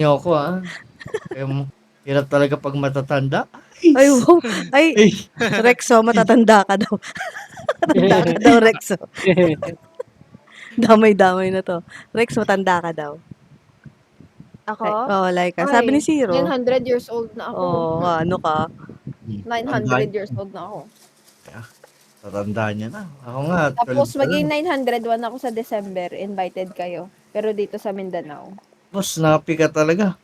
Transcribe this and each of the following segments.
Ayoko, hirap talaga 'pag matatanda. Ay, wow. Ay, Ay, Rexo, matatanda ka daw. Matanda ka daw, Rexo. Damay-damay na 'to. Rex, matanda ka daw. Ako? Oo, Laika. Sabi ni Ay, Zero. 900 years old na ako. Oo, ano ka? 900 years old na ako. Tatanda niya na. Ako nga, 12 Tapos pa lang. maging 901 ako sa December. Invited kayo. Pero dito sa Mindanao. Boss, snappy ka talaga.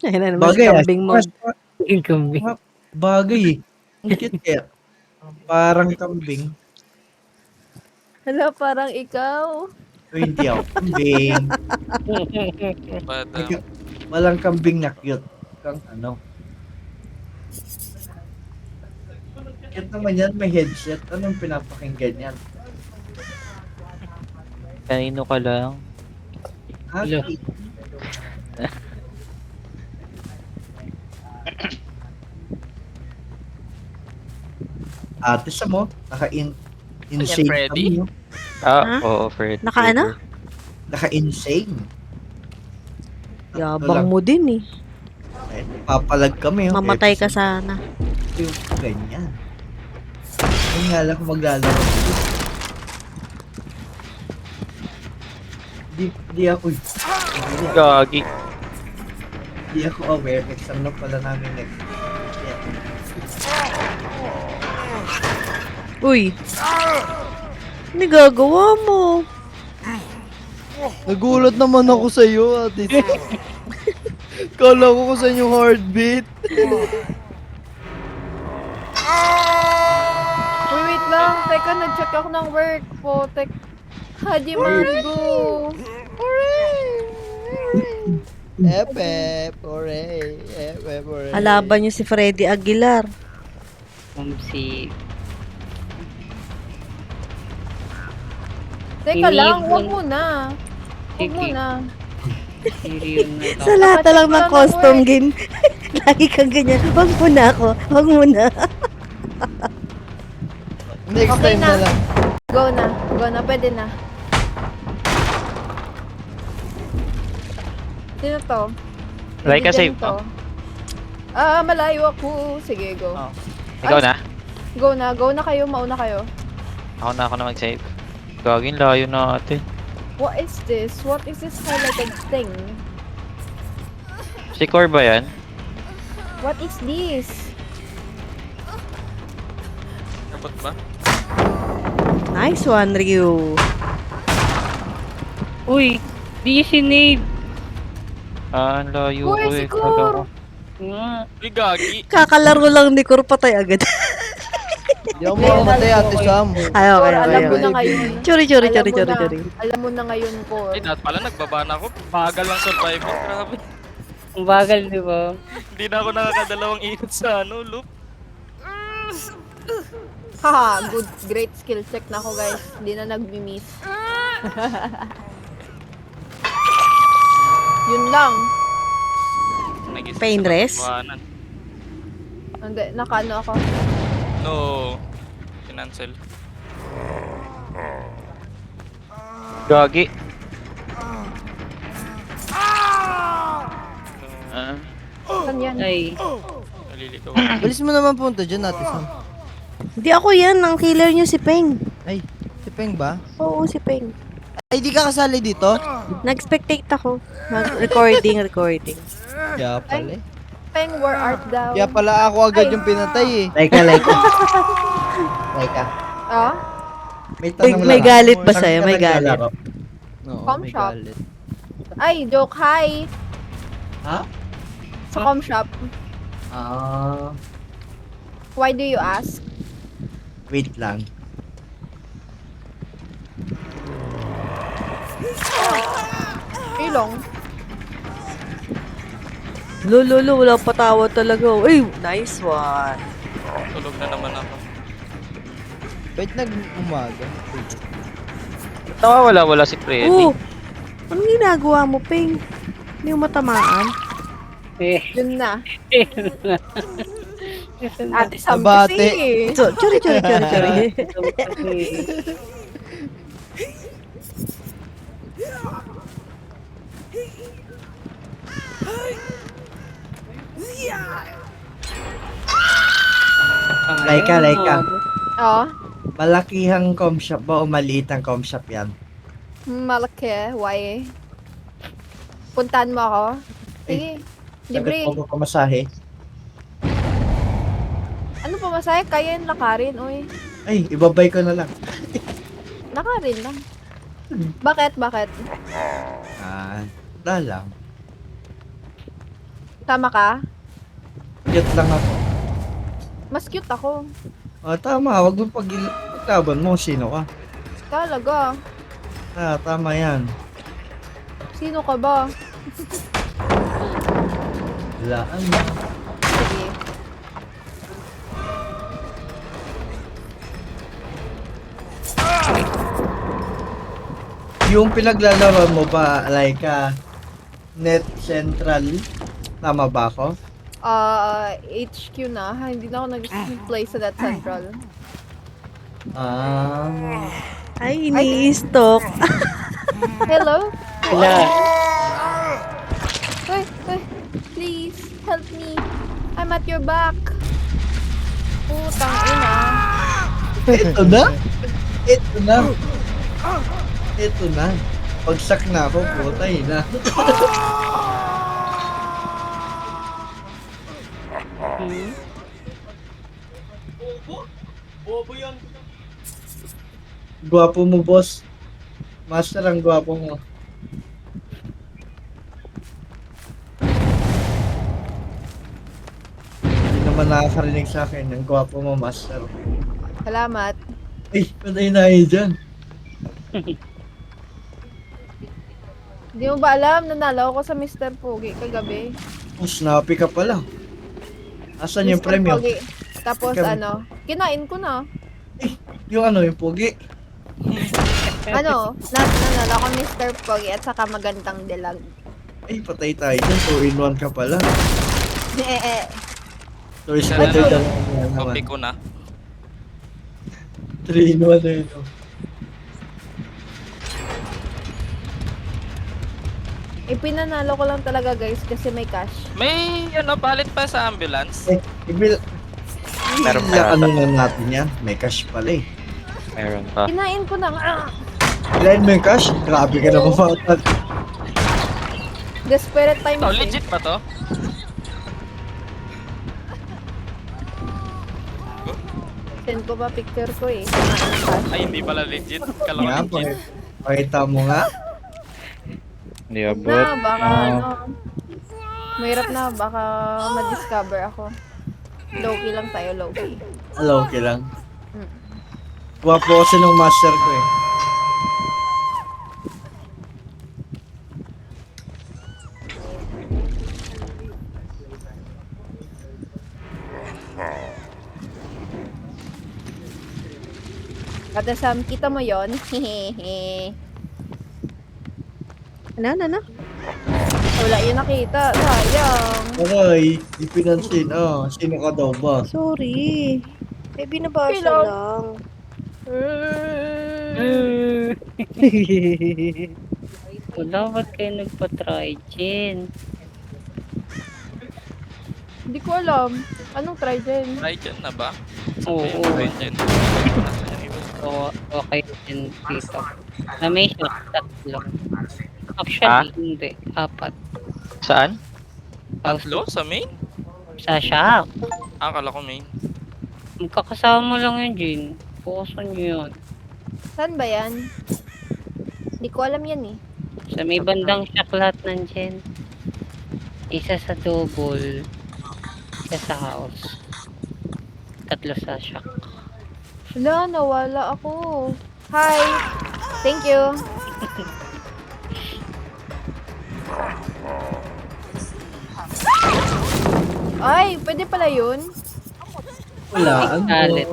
Ayun na naman si Bagay, kambing mo. Yung kambing. Bagay eh. Ang cute kaya. Parang kambing. Hala, parang ikaw. So, hindi ako kambing. Walang kambing na cute. Kang ano. Cute naman yan, may headset. Anong pinapakinggan yan? Kanino ka lang? Hello. Ate sa mo, naka-insane Freddy? kami. No? Ha? Oo, Fred. Naka ano? Naka-insane. Yabang mo din eh. Papalag kami. Mamatay ka sana. Yung ganyan. Yung nga lang kung maglalaro. Di ako. Gagi. Di ako aware. Exam na pala namin next. Yeah. Uy. Ano gagawa mo? Nagulat naman ako sa iyo, ate. Kala ko kung saan yung heartbeat. Uy, wait lang. Teka, nag-check ako ng work po. Haji Margo. Hooray. Hooray. Alaban niyo si Freddy Aguilar. Si... Teka lang, wag Inibon. muna. Wag muna. Sa lahat na lang ng custom game. Lagi kang ganyan. Wag muna ako. Wag muna. Next Okay time na. na lang. Go na. Go na. Pwede na. Sino to? Like a Hindi save din to. Malayo ako. Sige, go. Oh. Ikaw na? Go na. Go na kayo. Mauna kayo. Ako na mag-save. Gagin, layo na ate. What is this? What is this highlighted thing? Si Core ba yan? What is this? Kapot ba? Nice one, Ryu. Uy! Di sinave! Ang layo Uy, ko si eh. Core! Uy, gagi. Kakalaro lang ni Kur, patay agad. Hindi ako makamatay, ate Sam. Ay, okay, Core, alam mo okay. na ngayon. Chori. Alam mo na ngayon, Core. Ay, dapat pala nagbaba na ako. Bagal lang survival. Grabe. Ang bagal, di ba? Hindi na ako nakakadalawang init sa loop. Haha, good. Great skill check na ako, guys. Hindi na nag-miss. Yun lang. Nagising Pain sa rest? katotohanan. Hindi, nakano ako. No. Kinancel. Gagi. Saan yan? Ay. Nalilito. Balis mo naman punta dyan, ate Sam. Hindi ako yan. Ang killer niyo si Peng. Ay, si Peng ba? Oo, si Peng. Ay, di ka kasali dito? Nag-spectate ako. Recording. Kaya pala eh. Peng, where art thou? Kaya pala ako agad yung pinatay eh. Laika. Ah? May tanong May lang. galit ba Saan sa'yo? ka May galit. naglalaro? Oo, Com may shop. galit. Ay, joke. Hi! Ha? Sa com shop. Why do you ask? Wait lang. Ilong. Lolo, wala patawa talaga. Uy, nice one. Tulog na naman ako. Wait, nag-umaga. Tawa wala si Freddy. Oo. Anong ginagawa mo, Peng? Hindi mo matamaan? Yun na. Ate Sam Nabate. kasi. So, chori. Laika, Laika. Oh, Malakihang com shop ba o maliit ang com shop yan? malaki. Why? Puntahan mo ako? Sige. Libre. Sagot mo pamasahe. Ano pa masaya? Kaya yung lakarin, uy. Ay, ibabay ko na lang. Lakarin lang. Bakit? Bakit? Wala lang. Tama ka? Cute lang ako. Mas cute ako. Tama, wag mo paglaban mo, sino ka? Talaga. Tama yan. Sino ka ba? Wala, Sige. Yung pinaglalaro mo ba, Laika, Net Central? Tama ba ako? HQ na. Hindi na ako nag-play sa That Central. Ay, ini-stalk. Hello? Wala. Hey, please, help me. I'm at your back. Putang ina. Ito na? Ito na. Ito na. Pagsak na ako, putay na. Gwapo mo, boss. Master, ang gwapo mo. Hindi naman nakakarinig sa akin. Ang gwapo mo, Master. Salamat. Ay, patay na kayo dyan. Hindi mo ba alam, nanalo ako sa Mr. Pogi kagabi. Oh, snappy ka pala. Asan yung Mr. premium? Pogi. Tapos Ikaw- ano, kinain ko na. Yung ano, yung pogi. Ano, nanalo ako Mr. Pogi at saka magandang dilag. Ay, patay tayo dyan. 2-in-1 ka pala. So, is Sana better na- than yan Copy naman. ko na. 3-in-1 na yun. oh. Ipinanalo ko lang talaga guys kasi may cash. May ano, palit pa sa ambulance. Eh, ibil... Meron pa Ilang yata. ano na natin yan? May cash pala eh. Meron pa. Kinain ko na nga. Ilan mo yung cash? Grabe ka naman matag. Desperate time To, kasi. legit ba to? Send ko pa picture ko eh. Kinain ng cash. Ay, hindi pala legit. Kala Nga, ko legit. pakita mo nga. Hindi Huwag abot. na, baka ano. Mahirap na, baka ma-discover ako. Low-key lang tayo, low-key. Hello, okay lang. Mm. Gwapo kasi nung master ko eh. Kada Sam, kita mo yon? Hehehe. Ano? Wala yun nakita. Sayang. Aray, di pinansin. Sino ka daw ba? Sorry. Eh, binabasa Hello. lang. Wala, ba't kayo nagpa-try, Jen? Hindi ko alam. Anong try din? Try dyan na ba? Oo. Try dyan. Nasaan yung iba? So, okay din dito. Na may shot, 3. Actually, hindi. 4. Saan? Tatlo sa main? Sa shop. Akala ko main. Magkakasama lang yun, Jen. Pukusan nyo yun. Saan ba yan? Hindi ko alam yan eh. Sa may bandang shop lahat nandyan. Isa sa double. Isa sa house. 3 sa shop. Wala, nawala ako. Hi! Thank you. Ay, pwede pala yun? Wala. Ano? Pallet.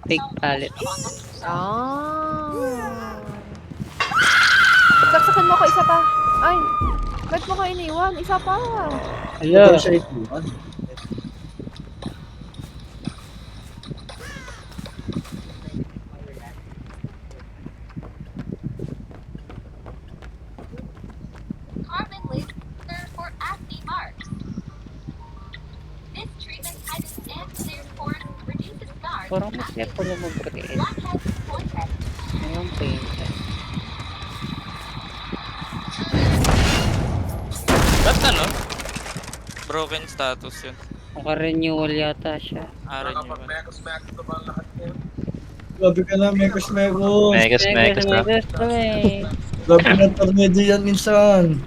Big pallet. Ah. Saksakan mo ko isa pa. Ay, ba't mo ko iniwan? Isa pa. Ito siya ikuan. Parang mas lepo na mag-create. Ayun, painter. Ba't ano? Broken status yun. Naka-renewal yata siya. Aran yun. Grabe ka na, Mekos. Megas na. Megas kami. Grabe na tornado yan minsan.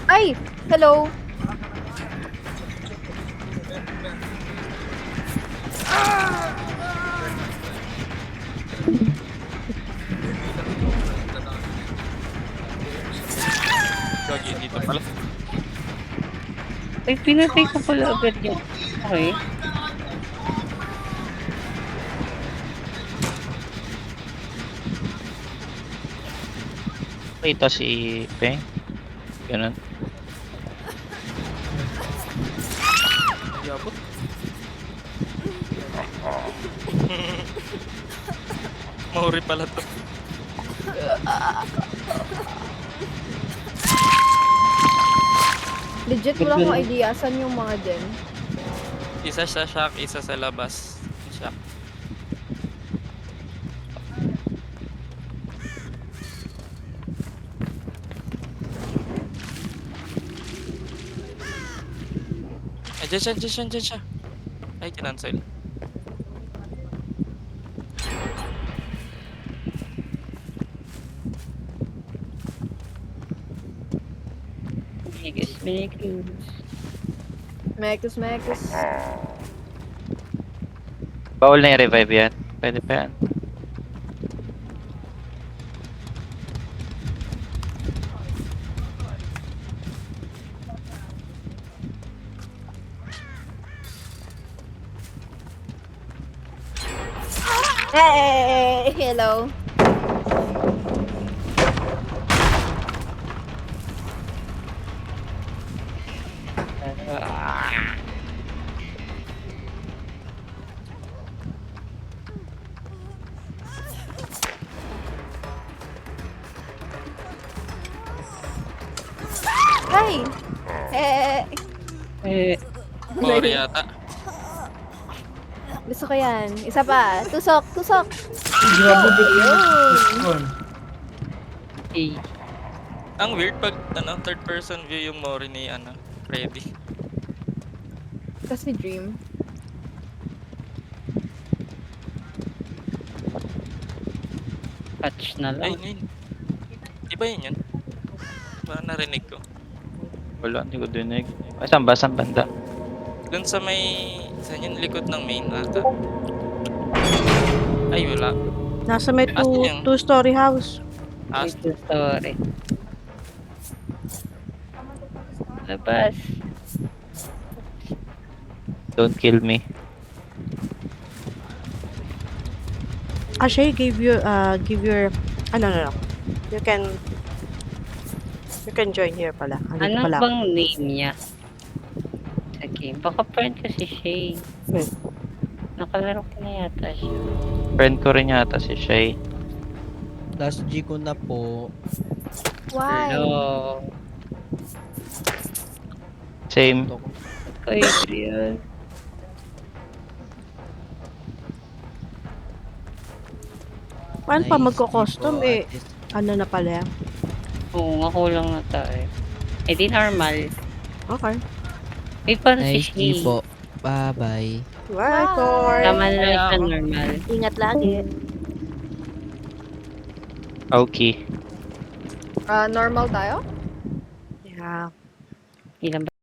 Ay! Hello! Gagi dito pala. Ay, pinatay ko pala agad yun. Okay. Ito si Peng. Ganun. Yabot. Mauri pala to. Legit, wala akong idea. Saan yung mga dyan? Isa sa shock, isa sa labas. Shock. Ay, dyan siya. Ay, kinancel. Mekus. Bawal na i-revive yan. Pwede pa yan. Hey! Hello. Hi! Mauri yata. Gusto ko yan. Isa pa. Tusok. Grabe yun. Okay. Ang weird pag third person view yung Mori ni Freddy. Kasi dream. Patch na Ay, lang. yun. Iba yun. Parang narinig ko. Wala, hindi ko dinig. Ay, saan ba? Saan banda? Doon sa saan yung likod ng main ata. Ay, wala. Nasa may Asan yung- two-story house. Ast. Ito story. Labas. Don't kill me. Ashay, give your, no. You can join here pala. Andito Ano pala. bang name niya? Sa game. Baka friend ko si Shay. Hmm. Nakalaro ko na yata siya. Friend ko rin yata si Shay. Last G ko na po. Why? Hello. Same. Ko Adrian. Paano pa Nice magko-custom G po, eh? at least. Ano na pala yan? Oo nga, kulang na tayo. Eh di normal. Okay. May parang si Nice G Shay. po. Bye-bye. Bye, Cor. Tama na lang sa normal. Ingat lagi. Okay. Normal tayo? Yeah. Ilan ba?